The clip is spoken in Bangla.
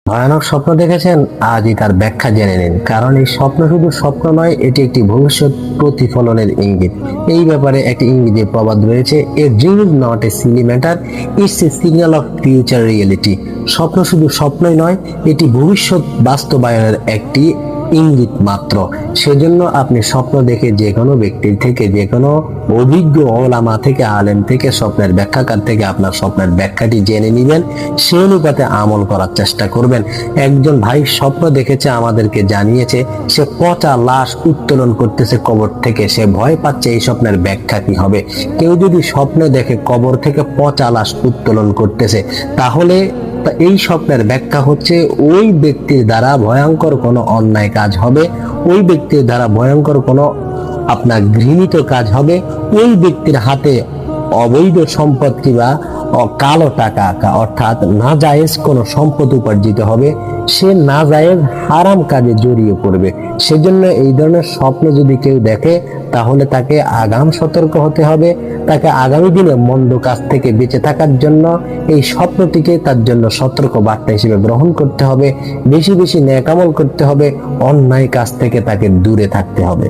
ভয়ানক স্বপ্ন দেখেছেন? আজই তার ব্যাখ্যা জেনে নিন, কারণ এই স্বপ্ন শুধু স্বপ্ন নয়, এটি একটি ভবিষ্যৎ প্রতিফলনের ইঙ্গিত। এই ব্যাপারে একটি ইংরেজি প্রবাদ রয়েছে, a dream is not a Seely matter, it's a signal of future reality. স্বপ্ন শুধু স্বপ্নই নয়, এটি ভবিষ্যৎ বাস্তবায়নের একটি ইঙ্গিত মাত্র। সেজন্য আপনি স্বপ্ন দেখে যে কোনো ব্যক্তির থেকে, যে কোনো অভিজ্ঞ ওলামা থেকে, আলেম থেকে, স্বপ্নের ব্যাখ্যাকার থেকে আপনার স্বপ্নের ব্যাখ্যাটি জেনে নেবেন, সেই অনুপাতে আমল করার চেষ্টা করবেন। একজন ভাই স্বপ্ন দেখেছে, আমাদেরকে জানিয়েছে সে পচা লাশ উত্তোলন করতেছে কবর থেকে। সে ভয় পাচ্ছে এই স্বপ্নের ব্যাখ্যা কি হবে। কেউ যদি স্বপ্ন দেখে কবর থেকে পচা লাশ উত্তোলন করতেছে, তাহলে এই স্বপ্নের ব্যাখ্যা হচ্ছে ওই ব্যক্তির দ্বারা ভয়ঙ্কর কোনো অন্যায় কাজ হবে, ওই ব্যক্তির দ্বারা ভয়ঙ্কর কোনো আপনার ঘৃণিত কাজ হবে, ওই ব্যক্তির হাতে অবৈধ সম্পদ কিংবা কালো টাকা অর্থাৎ নাজায়েজ কোনো সম্পদ উপার্জিত হবে, সে নাজায়েজ হারাম কাজে জড়িয়ে পড়বে। সেজন্য এই ধরনের স্বপ্ন যদি কেউ দেখে, তাহলে তাকে আগাম সতর্ক হতে হবে। তাকে আগামী দিনে মন্দ কাজ থেকে বেঁচে থাকার জন্য এই স্বপ্নটিকে তার জন্য সতর্ক বার্তা হিসেবে গ্রহণ করতে হবে। বেশি বেশি নেক আমল করতে হবে, অন্যায় কাজ থেকে তাকে দূরে থাকতে হবে।